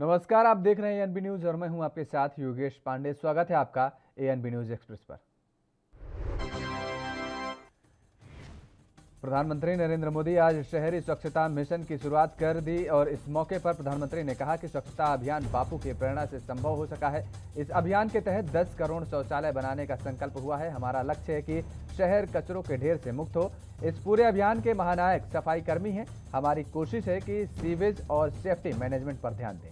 नमस्कार, आप देख रहे हैं एएनबी न्यूज और मैं हूं आपके साथ योगेश पांडे। स्वागत है आपका एएनबी न्यूज एक्सप्रेस पर। प्रधानमंत्री नरेंद्र मोदी आज शहरी स्वच्छता मिशन की शुरुआत कर दी और इस मौके पर प्रधानमंत्री ने कहा कि स्वच्छता अभियान बापू की प्रेरणा से संभव हो सका है। इस अभियान के तहत 10 करोड़ शौचालय बनाने का संकल्प हुआ है। हमारा लक्ष्य है कि शहर कचरों के ढेर से मुक्त हो। इस पूरे अभियान के महानायक सफाई कर्मी हैं। हमारी कोशिश है कि सीवेज और सेफ्टी मैनेजमेंट पर ध्यान दें।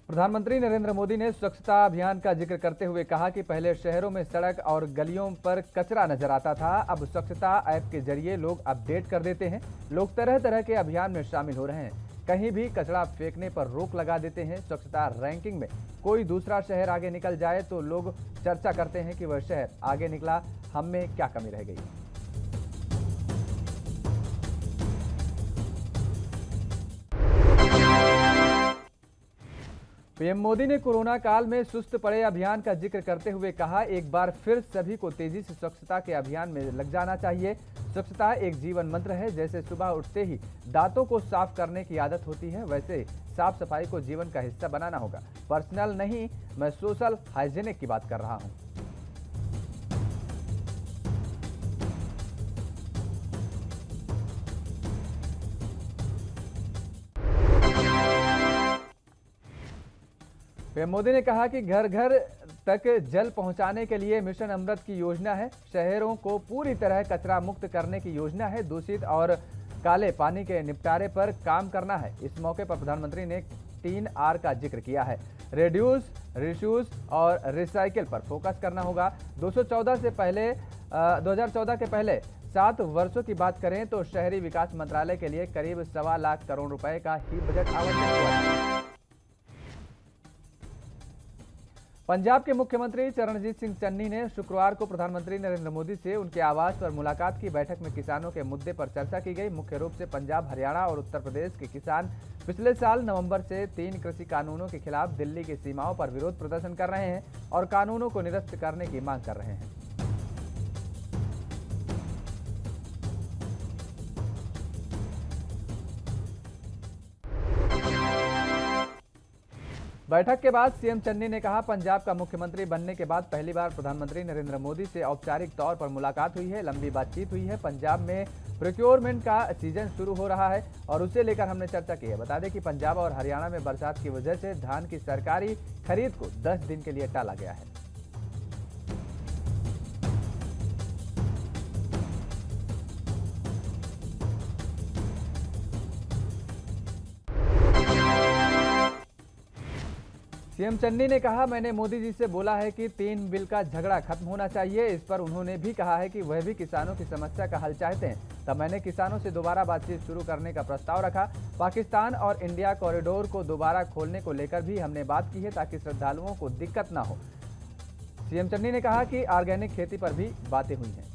प्रधानमंत्री नरेंद्र मोदी ने स्वच्छता अभियान का जिक्र करते हुए कहा कि पहले शहरों में सड़क और गलियों पर कचरा नजर आता था। अब स्वच्छता ऐप के जरिए लोग अपडेट कर देते हैं। लोग तरह तरह के अभियान में शामिल हो रहे हैं। कहीं भी कचरा फेंकने पर रोक लगा देते हैं। स्वच्छता रैंकिंग में कोई दूसरा शहर आगे निकल जाए तो लोग चर्चा करते हैं कि वह शहर आगे निकला, हम में क्या कमी रह गई। पीएम मोदी ने कोरोना काल में सुस्त पड़े अभियान का जिक्र करते हुए कहा, एक बार फिर सभी को तेजी से स्वच्छता के अभियान में लग जाना चाहिए। स्वच्छता एक जीवन मंत्र है। जैसे सुबह उठते ही दांतों को साफ करने की आदत होती है, वैसे साफ सफाई को जीवन का हिस्सा बनाना होगा। पर्सनल नहीं, मैं सोशल हाइजीनिक की बात कर रहा हूं। पीएम मोदी ने कहा कि घर घर तक जल पहुंचाने के लिए मिशन अमृत की योजना है। शहरों को पूरी तरह कचरा मुक्त करने की योजना है। दूषित और काले पानी के निपटारे पर काम करना है। इस मौके पर प्रधानमंत्री ने 3R का जिक्र किया है। रिड्यूस, रिड्यूस और रिसाइकिल पर फोकस करना होगा। 2014 के पहले 7 वर्षों की बात करें तो शहरी विकास मंत्रालय के लिए करीब 1.25 लाख करोड़ रुपए का ही बजट आवंटित हुआ है। पंजाब के मुख्यमंत्री चरणजीत सिंह चन्नी ने शुक्रवार को प्रधानमंत्री नरेंद्र मोदी से उनके आवास पर मुलाकात की। बैठक में किसानों के मुद्दे पर चर्चा की गई। मुख्य रूप से पंजाब, हरियाणा और उत्तर प्रदेश के किसान पिछले साल नवंबर से 3 कृषि कानूनों के खिलाफ दिल्ली की सीमाओं पर विरोध प्रदर्शन कर रहे हैं और कानूनों को निरस्त करने की मांग कर रहे हैं। बैठक के बाद सीएम चन्नी ने कहा, पंजाब का मुख्यमंत्री बनने के बाद पहली बार प्रधानमंत्री नरेंद्र मोदी से औपचारिक तौर पर मुलाकात हुई है। लंबी बातचीत हुई है। पंजाब में प्रोक्योरमेंट का सीजन शुरू हो रहा है और उसे लेकर हमने चर्चा की है। बता दें कि पंजाब और हरियाणा में बरसात की वजह से धान की सरकारी खरीद को 10 दिन के लिए टाला गया है। सीएम चन्नी ने कहा, मैंने मोदी जी से बोला है कि 3 बिल का झगड़ा खत्म होना चाहिए। इस पर उन्होंने भी कहा है कि वह भी किसानों की समस्या का हल चाहते हैं। तब मैंने किसानों से दोबारा बातचीत शुरू करने का प्रस्ताव रखा। पाकिस्तान और इंडिया कॉरिडोर को दोबारा खोलने को लेकर भी हमने बात की है ताकि श्रद्धालुओं को दिक्कत ना हो। सीएम चन्नी ने कहा कि ऑर्गेनिक खेती पर भी बातें हुई हैं।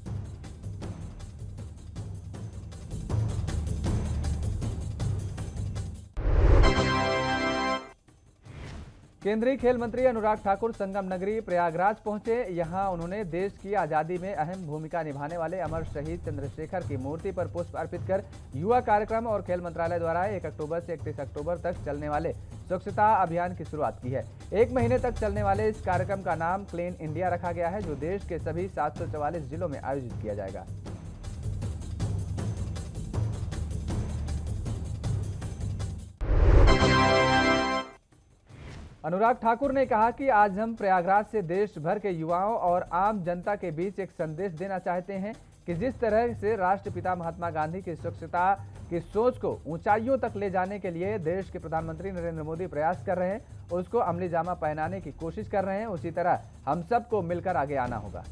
केंद्रीय खेल मंत्री अनुराग ठाकुर संगम नगरी प्रयागराज पहुंचे। यहां उन्होंने देश की आजादी में अहम भूमिका निभाने वाले अमर शहीद चंद्रशेखर की मूर्ति पर पुष्प अर्पित कर युवा कार्यक्रम और खेल मंत्रालय द्वारा 1 अक्टूबर से 31 अक्टूबर तक चलने वाले स्वच्छता अभियान की शुरुआत की है। 1 महीने तक चलने वाले इस कार्यक्रम का नाम क्लीन इंडिया रखा गया है, जो देश के सभी 744 जिलों में आयोजित किया जाएगा। अनुराग ठाकुर ने कहा कि आज हम प्रयागराज से देश भर के युवाओं और आम जनता के बीच एक संदेश देना चाहते हैं कि जिस तरह से राष्ट्रपिता महात्मा गांधी की स्वच्छता की सोच को ऊंचाइयों तक ले जाने के लिए देश के प्रधानमंत्री नरेंद्र मोदी प्रयास कर रहे हैं, उसको अमली जामा पहनाने की कोशिश कर रहे हैं, उसी तरह हम सबको मिलकर आगे आना होगा।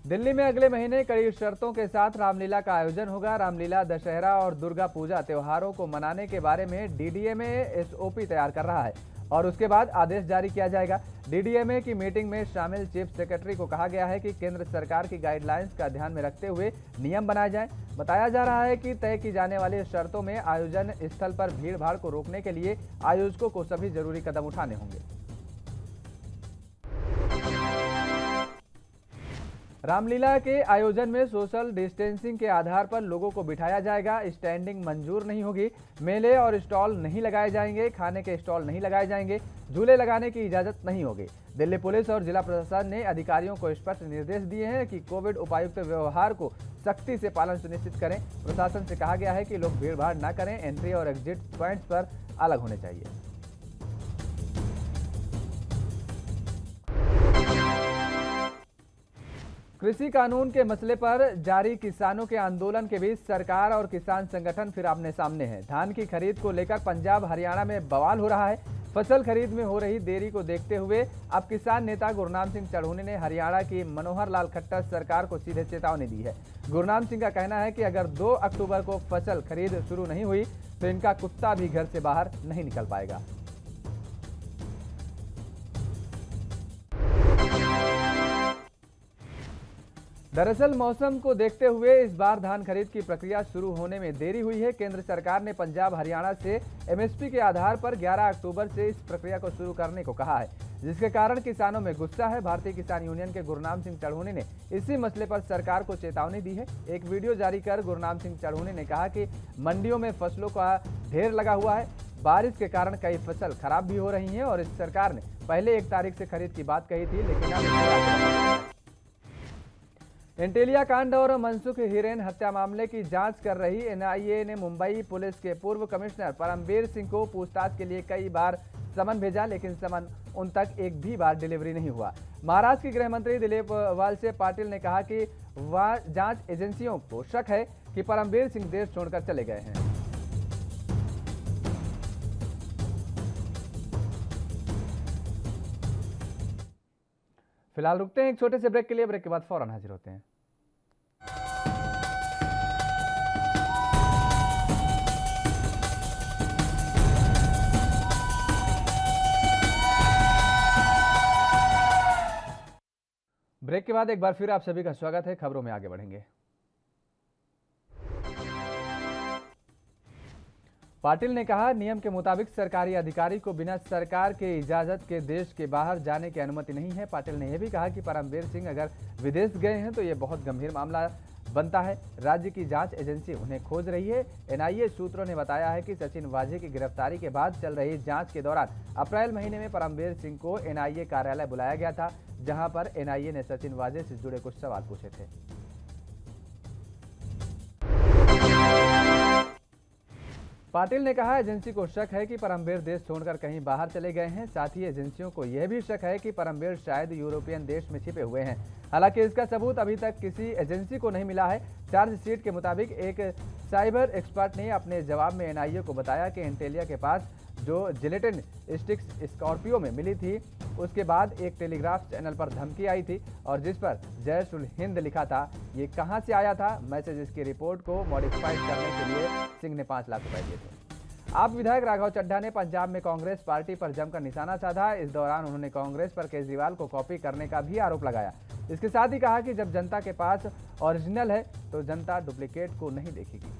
दिल्ली में अगले महीने कड़ी शर्तों के साथ रामलीला का आयोजन होगा। रामलीला, दशहरा और दुर्गा पूजा त्योहारों को मनाने के बारे में डीडीए में एसओपी तैयार कर रहा है। और उसके बाद आदेश जारी किया जाएगा। डीडीएमए की मीटिंग में शामिल चीफ सेक्रेटरी को कहा गया है कि केंद्र सरकार की गाइडलाइंस का ध्यान में रखते हुए नियम बनाए जाएं। बताया जा रहा है कि तय की जाने वाली शर्तों में आयोजन स्थल पर भीड़-भाड़ को रोकने के लिए आयोजकों को सभी जरूरी कदम उठाने होंगे। रामलीला के आयोजन में सोशल डिस्टेंसिंग के आधार पर लोगों को बिठाया जाएगा। स्टैंडिंग मंजूर नहीं होगी। मेले और स्टॉल नहीं लगाए जाएंगे। खाने के स्टॉल नहीं लगाए जाएंगे। झूले लगाने की इजाजत नहीं होगी। दिल्ली पुलिस और जिला प्रशासन ने अधिकारियों को स्पष्ट निर्देश दिए हैं कि कोविड उपायुक्त व्यवहार को सख्ती से पालन सुनिश्चित करें। प्रशासन से कहा गया है कि लोग भीड़-भाड़ न करें। एंट्री और एग्जिट पॉइंट्स पर अलग होने चाहिए। कृषि कानून के मसले पर जारी किसानों के आंदोलन के बीच सरकार और किसान संगठन फिर आमने सामने हैं। धान की खरीद को लेकर पंजाब हरियाणा में बवाल हो रहा है। फसल खरीद में हो रही देरी को देखते हुए अब किसान नेता गुरनाम सिंह चढ़ूनी ने हरियाणा की मनोहर लाल खट्टर सरकार को सीधे चेतावनी दी है। गुरनाम सिंह का कहना है कि अगर 2 अक्टूबर को फसल खरीद शुरू नहीं हुई तो इनका कुत्ता भी घर से बाहर नहीं निकल पाएगा। दरअसल मौसम को देखते हुए इस बार धान खरीद की प्रक्रिया शुरू होने में देरी हुई है। केंद्र सरकार ने पंजाब हरियाणा से एमएसपी के आधार पर 11 अक्टूबर से इस प्रक्रिया को शुरू करने को कहा है, जिसके कारण किसानों में गुस्सा है। भारतीय किसान यूनियन के गुरनाम सिंह चढ़ूनी ने इसी मसले पर सरकार को चेतावनी दी है। एक वीडियो जारी कर गुरनाम सिंह चढ़ूनी ने कहा कि मंडियों में फसलों का ढेर लगा हुआ है। बारिश के कारण कई फसल खराब भी हो रही हैं और इस सरकार ने पहले 1 तारीख से खरीद की बात कही थी, लेकिन अब एंटेलिया कांड और मनसुख हिरेन हत्या मामले की जांच कर रही एनआईए ने मुंबई पुलिस के पूर्व कमिश्नर परमबीर सिंह को पूछताछ के लिए कई बार समन भेजा, लेकिन समन उन तक एक भी बार डिलीवरी नहीं हुआ। महाराष्ट्र के गृह मंत्री दिलीप वालसे पाटिल ने कहा कि वह जांच एजेंसियों को शक है कि परमबीर सिंह देश छोड़कर चले गए हैं। फिलहाल रुकते हैं एक छोटे से ब्रेक के लिए। ब्रेक के बाद फौरन हाजिर होते हैं। ब्रेक के बाद एक बार फिर आप सभी का स्वागत है। खबरों में आगे बढ़ेंगे। पाटिल ने कहा, नियम के मुताबिक सरकारी अधिकारी को बिना सरकार के इजाजत के देश के बाहर जाने की अनुमति नहीं है। पाटिल ने यह भी कहा कि परमबीर सिंह अगर विदेश गए हैं तो यह बहुत गंभीर मामला बनता है। राज्य की जांच एजेंसी उन्हें खोज रही है। एनआईए सूत्रों ने बताया है कि सचिन वाजे की गिरफ्तारी के बाद चल रही जांच के दौरान अप्रैल महीने में परमबीर सिंह को एनआईए कार्यालय बुलाया गया था, जहां पर एनआईए ने सचिन वाजे से जुड़े कुछ सवाल पूछे थे। पाटिल ने कहा, एजेंसी को शक है कि परमबीर देश छोड़कर कहीं बाहर चले गए हैं। साथ ही एजेंसियों को यह भी शक है कि परमबीर शायद यूरोपियन देश में छिपे हुए हैं। हालांकि इसका सबूत अभी तक किसी एजेंसी को नहीं मिला है। चार्जशीट के मुताबिक एक साइबर एक्सपर्ट ने अपने जवाब में एनआईए को बताया कि एंटेलिया के पास जो जिलेटिन स्टिक्स स्कॉर्पियो में मिली थी, उसके बाद एक टेलीग्राफ चैनल पर धमकी आई थी और जिस पर जैश उल हिंद लिखा था, ये कहां से आया था? मैसेजेस की रिपोर्ट को मॉडिफाइड करने के लिए सिंह ने 5 लाख रुपए दिए थे। आप विधायक राघव चड्ढा ने पंजाब में कांग्रेस पार्टी पर जमकर निशाना साधा। इस दौरान उन्होंने कांग्रेस पर केजरीवाल को कॉपी करने का भी आरोप लगाया। इसके साथ ही कहा कि जब जनता के पास ओरिजिनल है तो जनता डुप्लीकेट को नहीं देखेगी।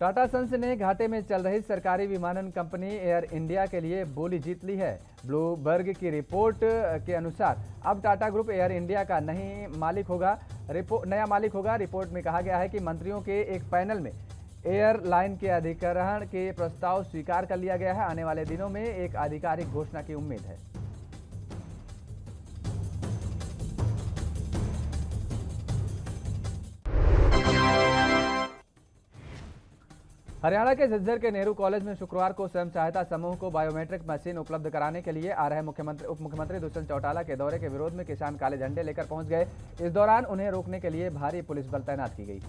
टाटा सन्स ने घाटे में चल रही सरकारी विमानन कंपनी एयर इंडिया के लिए बोली जीत ली है। ब्लूमबर्ग की रिपोर्ट के अनुसार अब टाटा ग्रुप एयर इंडिया का नया मालिक होगा। रिपोर्ट में कहा गया है कि मंत्रियों के एक पैनल में एयरलाइन के अधिग्रहण के प्रस्ताव स्वीकार कर लिया गया है। आने वाले दिनों में एक आधिकारिक घोषणा की उम्मीद है। हरियाणा के झज्जर के नेहरू कॉलेज में शुक्रवार को स्वयं सहायता समूह को बायोमेट्रिक मशीन उपलब्ध कराने के लिए आ रहे उप मुख्यमंत्री दुष्यंत चौटाला के दौरे के विरोध में किसान काले झंडे लेकर पहुंच गए। इस दौरान उन्हें रोकने के लिए भारी पुलिस बल तैनात की गई।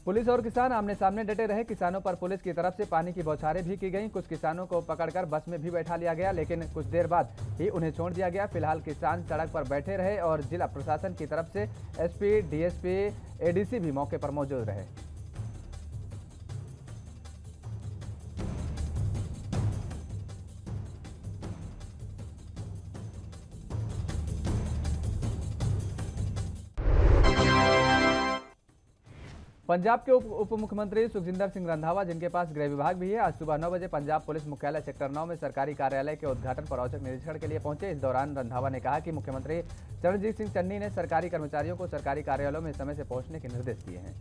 पुलिस और किसान आमने सामने डटे रहे। किसानों पर पुलिस की तरफ से पानी की बौछारें भी की गईं। कुछ किसानों को पकड़कर बस में भी बैठा लिया गया, लेकिन कुछ देर बाद ही उन्हें छोड़ दिया गया। फिलहाल किसान सड़क पर बैठे रहे और जिला प्रशासन की तरफ से एसपी, डीएसपी, एडीसी भी मौके पर मौजूद रहे। पंजाब के उप मुख्यमंत्री सुखजिंदर सिंह रंधावा, जिनके पास गृह विभाग भी है, आज सुबह 9 बजे पंजाब पुलिस मुख्यालय सेक्टर 9 में सरकारी कार्यालय के उद्घाटन पर औचक निरीक्षण के लिए पहुंचे। इस दौरान रंधावा ने कहा कि मुख्यमंत्री चरणजीत सिंह चन्नी ने सरकारी कर्मचारियों को सरकारी कार्यालयों में समय से पहुंचने के निर्देश दिए हैं।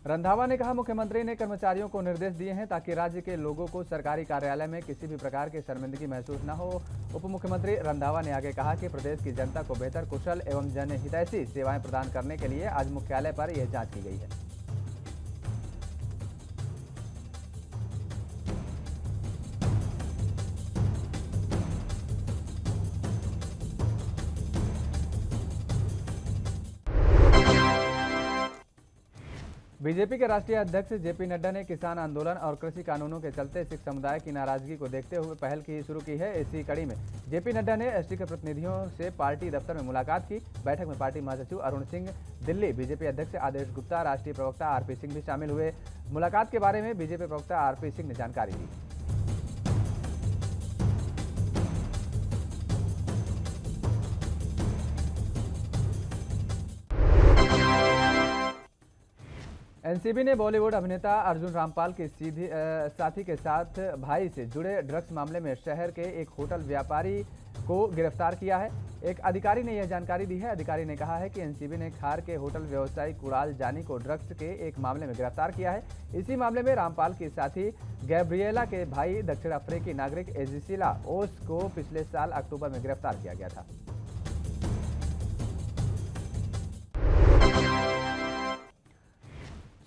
रंधावा ने कहा, मुख्यमंत्री ने कर्मचारियों को निर्देश दिए हैं ताकि राज्य के लोगों को सरकारी कार्यालय में किसी भी प्रकार की शर्मिंदगी महसूस न हो। उप मुख्यमंत्री रंधावा ने आगे कहा कि प्रदेश की जनता को बेहतर, कुशल एवं जनहितैषी सेवाएं प्रदान करने के लिए आज मुख्यालय पर यह जांच की गई है। बीजेपी के राष्ट्रीय अध्यक्ष जेपी नड्डा ने किसान आंदोलन और कृषि कानूनों के चलते सिख समुदाय की नाराजगी को देखते हुए पहल की शुरू की है। इसी कड़ी में जेपी नड्डा ने एसटी के प्रतिनिधियों से पार्टी दफ्तर में मुलाकात की। बैठक में पार्टी महासचिव अरुण सिंह दिल्ली, बीजेपी अध्यक्ष आदेश गुप्ता, राष्ट्रीय प्रवक्ता आरपी सिंह भी शामिल हुए। मुलाकात के बारे में बीजेपी प्रवक्ता आरपी सिंह ने जानकारी दी। एनसीबी ने बॉलीवुड अभिनेता अर्जुन रामपाल के साथी के साथ भाई से जुड़े ड्रग्स मामले में शहर के एक होटल व्यापारी को गिरफ्तार किया है। एक अधिकारी ने यह जानकारी दी है। अधिकारी ने कहा है कि एनसीबी ने खार के होटल व्यवसायी कुणाल जानी को ड्रग्स के एक मामले में गिरफ्तार किया है। इसी मामले में रामपाल के साथी गैब्रिएला के भाई दक्षिण अफ्रीकी नागरिक एजिसिला ओस को पिछले साल अक्टूबर में गिरफ्तार किया गया था।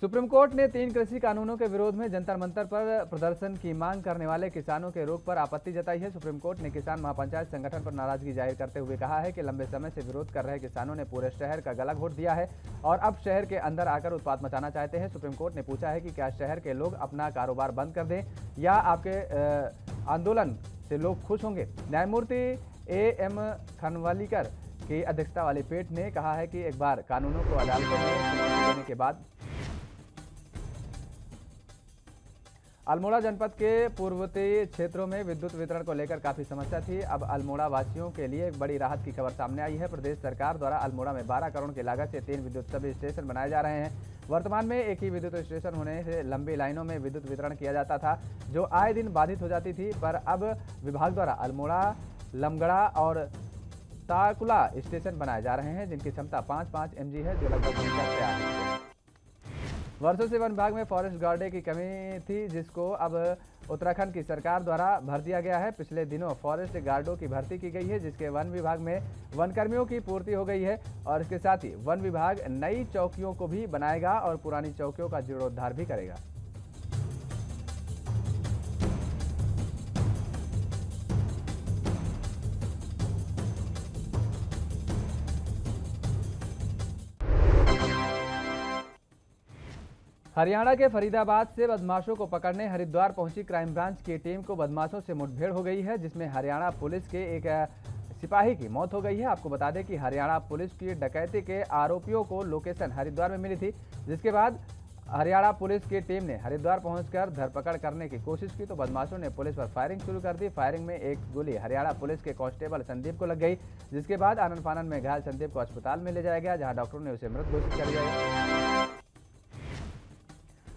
सुप्रीम कोर्ट ने 3 कृषि कानूनों के विरोध में जंतर मंतर पर प्रदर्शन की मांग करने वाले किसानों के रोक पर आपत्ति जताई है। सुप्रीम कोर्ट ने किसान महापंचायत संगठन पर नाराजगी जाहिर करते हुए कहा है कि लंबे समय से विरोध कर रहे किसानों ने पूरे शहर का गला घोट दिया है और अब शहर के अंदर आकर उत्पात मचाना चाहते हैं। सुप्रीम कोर्ट ने पूछा है कि क्या शहर के लोग अपना कारोबार बंद कर दें या आपके आंदोलन से लोग खुश होंगे। न्यायमूर्ति AM खनवालीकर की अध्यक्षता वाली पीठ ने कहा है कि एक बार कानूनों को अदालतों में चुनौती देने के बाद अल्मोड़ा जनपद के पूर्ववर्ती क्षेत्रों में विद्युत वितरण को लेकर काफी समस्या थी। अब अल्मोड़ा वासियों के लिए एक बड़ी राहत की खबर सामने आई है। प्रदेश सरकार द्वारा अल्मोड़ा में 12 करोड़ की लागत से 3 विद्युत सब स्टेशन बनाए जा रहे हैं। वर्तमान में एक ही विद्युत स्टेशन होने से लंबी लाइनों में विद्युत वितरण किया जाता था, जो आए दिन बाधित हो जाती थी। पर अब विभाग द्वारा अल्मोड़ा, लमगड़ा और ताकुला स्टेशन बनाए जा रहे हैं, जिनकी क्षमता 5-5 MG है, जो लगभग तैयार है। वर्षों से वन विभाग में फॉरेस्ट गार्डे की कमी थी, जिसको अब उत्तराखंड की सरकार द्वारा भर दिया गया है। पिछले दिनों फॉरेस्ट गार्डों की भर्ती की गई है, जिसके वन विभाग में वन कर्मियों की पूर्ति हो गई है और इसके साथ ही वन विभाग नई चौकियों को भी बनाएगा और पुरानी चौकियों का जीर्णोद्धार भी करेगा। हरियाणा के फरीदाबाद से बदमाशों को पकड़ने हरिद्वार पहुंची क्राइम ब्रांच की टीम को बदमाशों से मुठभेड़ हो गई है, जिसमें हरियाणा पुलिस के एक सिपाही की मौत हो गई है। आपको बता दें कि हरियाणा पुलिस की डकैती के आरोपियों को लोकेशन हरिद्वार में मिली थी, जिसके बाद हरियाणा पुलिस की टीम ने हरिद्वार पहुंचकर धरपकड़ करने की कोशिश की तो बदमाशों ने पुलिस पर फायरिंग शुरू कर दी। फायरिंग में एक गोली हरियाणा पुलिस के कांस्टेबल संदीप को लग गई, जिसके बाद आनन फानन में घायल संदीप को अस्पताल में ले जाया गया, जहां डॉक्टरों ने उसे मृत घोषित कर दिया।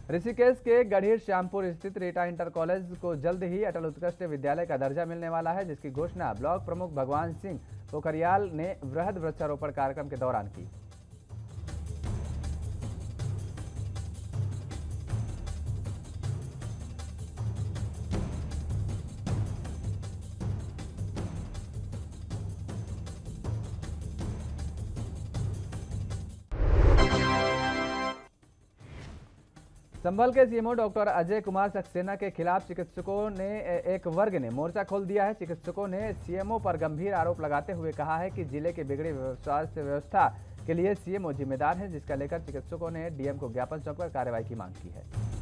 ऋषिकेश के गढ़ीर श्यामपुर स्थित रीटा इंटर कॉलेज को जल्द ही अटल उत्कृष्ट विद्यालय का दर्जा मिलने वाला है, जिसकी घोषणा ब्लॉक प्रमुख भगवान सिंह पोखरियाल ने वृहद वृक्षारोपण कार्यक्रम के दौरान की। संभल के सीएमओ डॉक्टर अजय कुमार सक्सेना के खिलाफ चिकित्सकों ने एक वर्ग ने मोर्चा खोल दिया है। चिकित्सकों ने सीएमओ पर गंभीर आरोप लगाते हुए कहा है कि जिले के बिगड़ी स्वास्थ्य व्यवस्था के लिए सीएमओ जिम्मेदार है, जिसका लेकर चिकित्सकों ने डीएम को ज्ञापन सौंपकर कार्रवाई की मांग की है।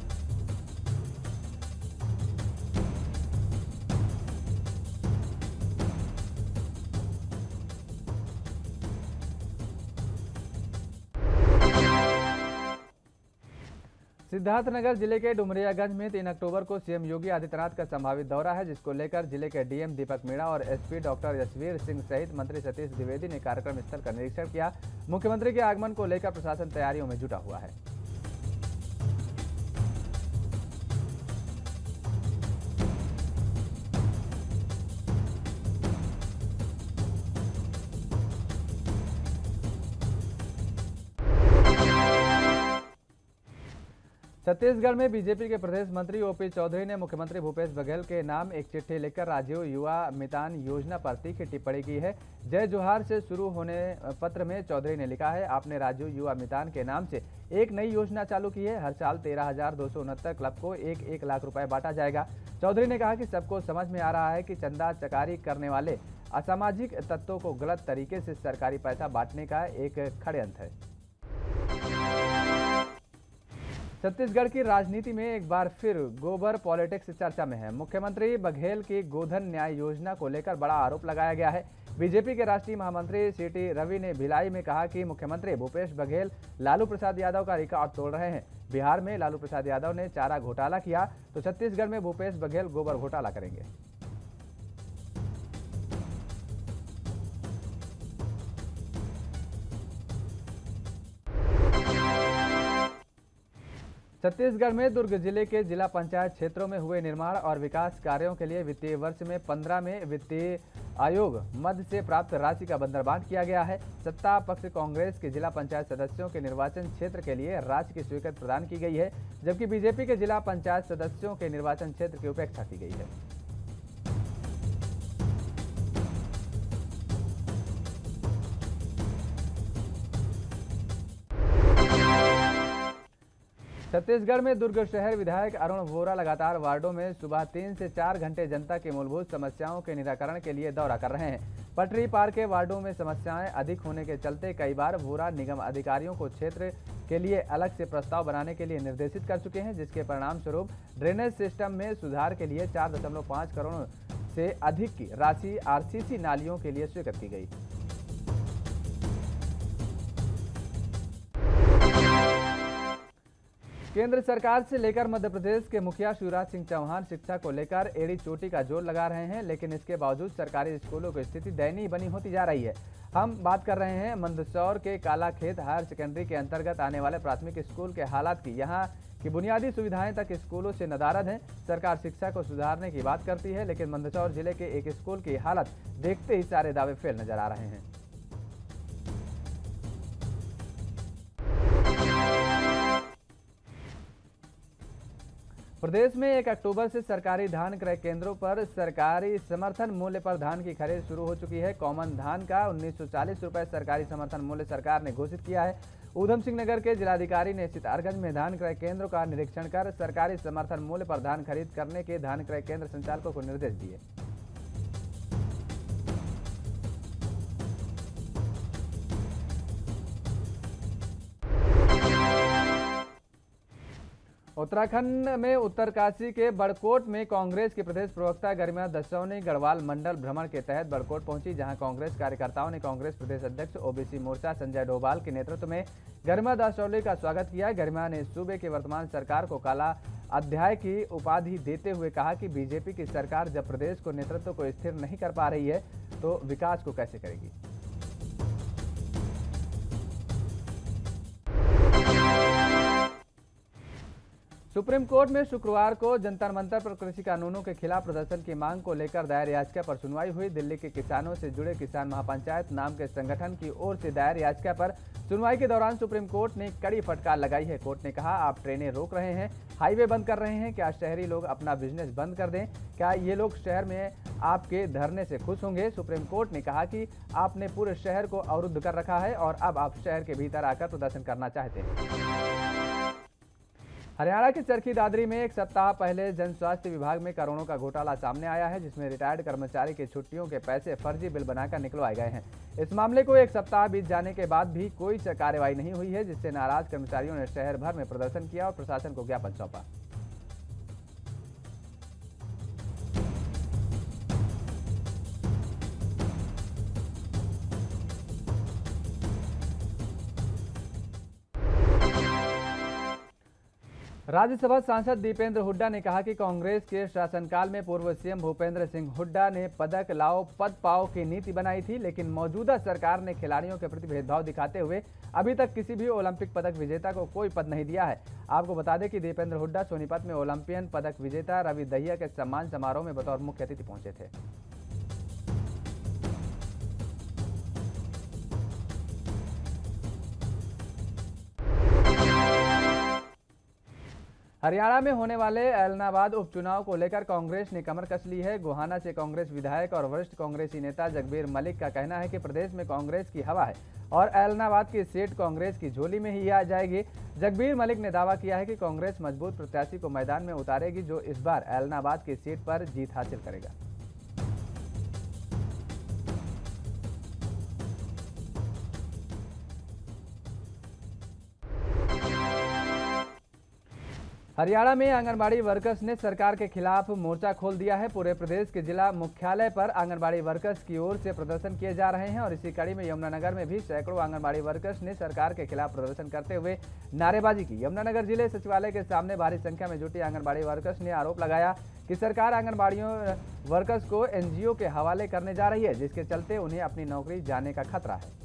सिद्धार्थनगर जिले के डुमरियागंज में 3 अक्टूबर को सीएम योगी आदित्यनाथ का संभावित दौरा है, जिसको लेकर जिले के डीएम दीपक मीणा और एसपी डॉक्टर यशवीर सिंह सहित मंत्री सतीश द्विवेदी ने कार्यक्रम स्थल का निरीक्षण किया। मुख्यमंत्री के आगमन को लेकर प्रशासन तैयारियों में जुटा हुआ है। छत्तीसगढ़ में बीजेपी के प्रदेश मंत्री ओपी चौधरी ने मुख्यमंत्री भूपेश बघेल के नाम एक चिट्ठी लिखकर राजीव युवा मितान योजना पर तीखी टिप्पणी की है। जय जोहार से शुरू होने पत्र में चौधरी ने लिखा है, आपने राजीव युवा मितान के नाम से एक नई योजना चालू की है। हर साल 13,269 क्लब को 1-1 लाख रुपए बांटा जाएगा। चौधरी ने कहा कि सबको समझ में आ रहा है कि चंदा चकारी करने वाले असामाजिक तत्वों को गलत तरीके से सरकारी पैसा बांटने का एक षड्यंत्र है। छत्तीसगढ़ की राजनीति में एक बार फिर गोबर पॉलिटिक्स चर्चा में है। मुख्यमंत्री बघेल की गोधन न्याय योजना को लेकर बड़ा आरोप लगाया गया है। बीजेपी के राष्ट्रीय महामंत्री सीटी रवि ने भिलाई में कहा कि मुख्यमंत्री भूपेश बघेल लालू प्रसाद यादव का रिकॉर्ड तोड़ रहे हैं। बिहार में लालू प्रसाद यादव ने चारा घोटाला किया तो छत्तीसगढ़ में भूपेश बघेल गोबर घोटाला करेंगे। छत्तीसगढ़ में दुर्ग जिले के जिला पंचायत क्षेत्रों में हुए निर्माण और विकास कार्यों के लिए वित्तीय वर्ष में 15 में वित्तीय आयोग मद से प्राप्त राशि का बंदरबांट किया गया है। सत्ता पक्ष कांग्रेस के जिला पंचायत सदस्यों के निर्वाचन क्षेत्र के लिए राशि की स्वीकृति प्रदान की गई है, जबकि बीजेपी के जिला पंचायत सदस्यों के निर्वाचन क्षेत्र की उपेक्षा की गई है। छत्तीसगढ़ में दुर्ग शहर विधायक अरुण वोरा लगातार वार्डों में सुबह 3 से 4 घंटे जनता की मूलभूत समस्याओं के निराकरण के लिए दौरा कर रहे हैं। पटरी पार के वार्डों में समस्याएं अधिक होने के चलते कई बार वोरा निगम अधिकारियों को क्षेत्र के लिए अलग से प्रस्ताव बनाने के लिए निर्देशित कर चुके हैं, जिसके परिणाम स्वरूप ड्रेनेज सिस्टम में सुधार के लिए 4.5 करोड़ से अधिक की राशि आरसीसी नालियों के लिए स्वीकृत की गई। केंद्र सरकार से लेकर मध्य प्रदेश के मुखिया शिवराज सिंह चौहान शिक्षा को लेकर एड़ी चोटी का जोर लगा रहे हैं, लेकिन इसके बावजूद सरकारी स्कूलों की स्थिति दयनीय बनी होती जा रही है। हम बात कर रहे हैं मंदसौर के कालाखेत हायर सेकेंडरी के अंतर्गत आने वाले प्राथमिक स्कूल के हालात की। यहाँ की बुनियादी सुविधाएं तक स्कूलों से नदारद हैं। सरकार शिक्षा को सुधारने की बात करती है, लेकिन मंदसौर जिले के एक स्कूल की हालत देखते ही सारे दावे फेल नजर आ रहे हैं। प्रदेश में 1 अक्टूबर से सरकारी धान क्रय केंद्रों पर सरकारी समर्थन मूल्य पर धान की खरीद शुरू हो चुकी है। कॉमन धान का 1940 रुपए सरकारी समर्थन मूल्य सरकार ने घोषित किया है। ऊधम सिंह नगर के जिलाधिकारी ने सितारगंज में धान क्रय केंद्रों का निरीक्षण कर सरकारी समर्थन मूल्य पर धान खरीद करने के धान क्रय केंद्र संचालकों को निर्देश दिए। उत्तराखंड में उत्तरकाशी के बड़कोट में कांग्रेस की प्रदेश प्रवक्ता गरिमा दसौनी गढ़वाल मंडल भ्रमण के तहत बड़कोट पहुंची, जहां कांग्रेस कार्यकर्ताओं ने कांग्रेस प्रदेश अध्यक्ष ओबीसी मोर्चा संजय डोभाल के नेतृत्व में गरिमा दसौनी का स्वागत किया। गरिमा ने सूबे की वर्तमान सरकार को काला अध्याय की उपाधि देते हुए कहा कि बीजेपी की सरकार जब प्रदेश को नेतृत्व को स्थिर नहीं कर पा रही है तो विकास को कैसे करेगी। सुप्रीम कोर्ट में शुक्रवार को जंतर मंतर पर कृषि कानूनों के खिलाफ प्रदर्शन की मांग को लेकर दायर याचिका पर सुनवाई हुई। दिल्ली के किसानों से जुड़े किसान महापंचायत नाम के संगठन की ओर से दायर याचिका पर सुनवाई के दौरान सुप्रीम कोर्ट ने कड़ी फटकार लगाई है। कोर्ट ने कहा, आप ट्रेनें रोक रहे हैं, हाईवे बंद कर रहे हैं, क्या शहरी लोग अपना बिजनेस बंद कर दें? क्या ये लोग शहर में आपके धरने से खुश होंगे? सुप्रीम कोर्ट ने कहा कि आपने पूरे शहर को अवरुद्ध कर रखा है और अब आप शहर के भीतर आकर प्रदर्शन करना चाहते हैं। हरियाणा के चरखी दादरी में एक सप्ताह पहले जन स्वास्थ्य विभाग में करोड़ों का घोटाला सामने आया है, जिसमें रिटायर्ड कर्मचारी के छुट्टियों के पैसे फर्जी बिल बनाकर निकलवाए गए हैं। इस मामले को एक सप्ताह बीत जाने के बाद भी कोई कार्रवाई नहीं हुई है, जिससे नाराज कर्मचारियों ने शहर भर में प्रदर्शन किया और प्रशासन को ज्ञापन सौंपा। राज्यसभा सांसद दीपेंद्र हुड्डा ने कहा कि कांग्रेस के शासनकाल में पूर्व सीएम भूपेंद्र सिंह हुड्डा ने पदक लाओ पद पाओ की नीति बनाई थी, लेकिन मौजूदा सरकार ने खिलाड़ियों के प्रति भेदभाव दिखाते हुए अभी तक किसी भी ओलंपिक पदक विजेता को कोई पद नहीं दिया है। आपको बता दें कि दीपेंद्र हुड्डा सोनीपत में ओलंपियन पदक विजेता रवि दहिया के सम्मान समारोह में बतौर मुख्य अतिथि पहुंचे थे। हरियाणा में होने वाले ऐलनाबाद उपचुनाव को लेकर कांग्रेस ने कमर कस ली है। गोहाना से कांग्रेस विधायक और वरिष्ठ कांग्रेसी नेता जगबीर मलिक का कहना है कि प्रदेश में कांग्रेस की हवा है और ऐलनाबाद की सीट कांग्रेस की झोली में ही आ जाएगी। जगबीर मलिक ने दावा किया है कि कांग्रेस मजबूत प्रत्याशी को मैदान में उतारेगी, जो इस बार ऐलनाबाद की सीट पर जीत हासिल करेगा। हरियाणा में आंगनबाड़ी वर्कर्स ने सरकार के खिलाफ मोर्चा खोल दिया है। पूरे प्रदेश के जिला मुख्यालय पर आंगनबाड़ी वर्कर्स की ओर से प्रदर्शन किए जा रहे हैं और इसी कड़ी में यमुनानगर में भी सैकड़ों आंगनबाड़ी वर्कर्स ने सरकार के खिलाफ प्रदर्शन करते हुए नारेबाजी की। यमुनानगर जिले सचिवालय के सामने भारी संख्या में जुटी आंगनबाड़ी वर्कर्स ने आरोप लगाया कि सरकार आंगनबाड़ियों वर्कर्स को एनजीओ के हवाले करने जा रही है, जिसके चलते उन्हें अपनी नौकरी जाने का खतरा है।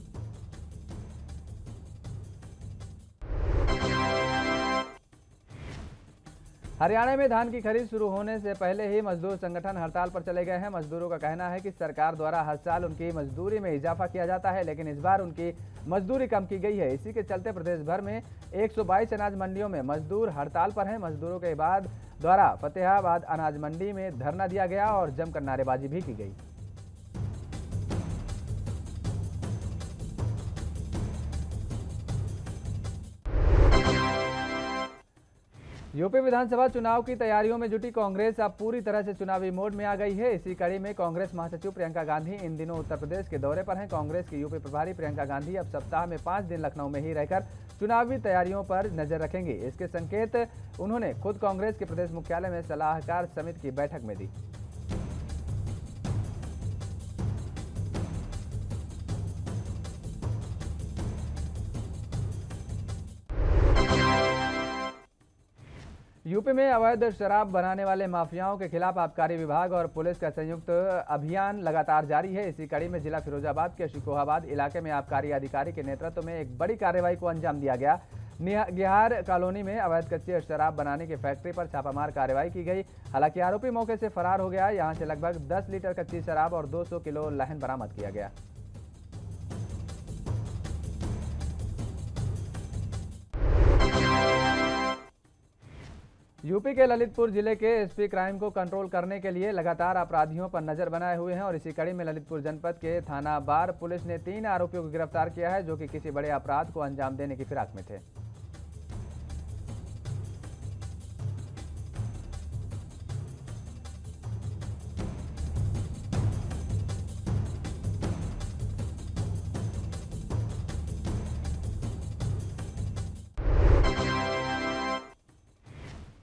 हरियाणा में धान की खरीद शुरू होने से पहले ही मजदूर संगठन हड़ताल पर चले गए हैं। मजदूरों का कहना है कि सरकार द्वारा हर साल उनकी मजदूरी में इजाफा किया जाता है, लेकिन इस बार उनकी मजदूरी कम की गई है। इसी के चलते प्रदेश भर में 122 अनाज मंडियों में मजदूर हड़ताल पर हैं। मजदूरों के बाद द्वारा फतेहाबाद अनाज मंडी में धरना दिया गया और जमकर नारेबाजी भी की गई। यूपी विधानसभा चुनाव की तैयारियों में जुटी कांग्रेस अब पूरी तरह से चुनावी मोड में आ गई है। इसी कड़ी में कांग्रेस महासचिव प्रियंका गांधी इन दिनों उत्तर प्रदेश के दौरे पर हैं। कांग्रेस की यूपी प्रभारी प्रियंका गांधी अब सप्ताह में 5 दिन लखनऊ में ही रहकर चुनावी तैयारियों पर नजर रखेंगी। इसके संकेत उन्होंने खुद कांग्रेस के प्रदेश मुख्यालय में सलाहकार समिति की बैठक में दी। यूपी में अवैध शराब बनाने वाले माफियाओं के खिलाफ आबकारी विभाग और पुलिस का संयुक्त अभियान लगातार जारी है। इसी कड़ी में जिला फिरोजाबाद के शिकोहाबाद इलाके में आबकारी अधिकारी के नेतृत्व में एक बड़ी कार्रवाई को अंजाम दिया गया। गिहार कॉलोनी में अवैध कच्ची शराब बनाने की फैक्ट्री पर छापामार कार्रवाई की गई। हालांकि आरोपी मौके से फरार हो गया। यहां से लगभग 10 लीटर कच्ची शराब और 200 किलो लहन बरामद किया गया। यूपी के ललितपुर जिले के एसपी क्राइम को कंट्रोल करने के लिए लगातार अपराधियों पर नजर बनाए हुए हैं और इसी कड़ी में ललितपुर जनपद के थाना बार पुलिस ने 3 आरोपियों को गिरफ्तार किया है, जो कि किसी बड़े अपराध को अंजाम देने की फिराक में थे।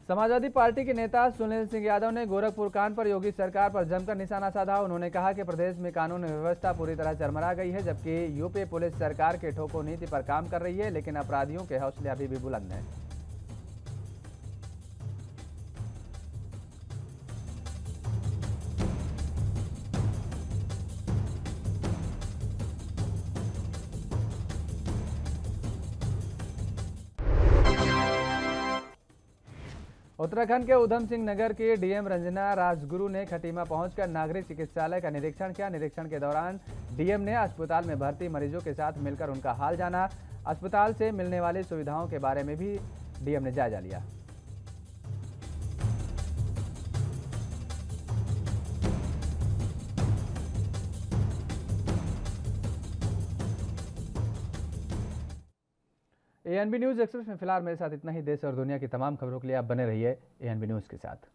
समाजवादी पार्टी के नेता सुनील सिंह यादव ने गोरखपुर कांड पर योगी सरकार पर जमकर निशाना साधा। उन्होंने कहा कि प्रदेश में कानून व्यवस्था पूरी तरह चरमरा गई है, जबकि यूपी पुलिस सरकार के ठोको नीति पर काम कर रही है, लेकिन अपराधियों के हौसले अभी भी बुलंद हैं। उत्तराखंड के उधम सिंह नगर के डीएम रंजना राजगुरु ने खटीमा पहुंचकर नागरिक चिकित्सालय का निरीक्षण किया। निरीक्षण के दौरान डीएम ने अस्पताल में भर्ती मरीजों के साथ मिलकर उनका हाल जाना। अस्पताल से मिलने वाली सुविधाओं के बारे में भी डीएम ने जायजा लिया। एएनबी न्यूज एक्सप्रेस में फिलहाल मेरे साथ इतना ही। देश और दुनिया की तमाम खबरों के लिए आप बने रहिए एएनबी न्यूज के साथ।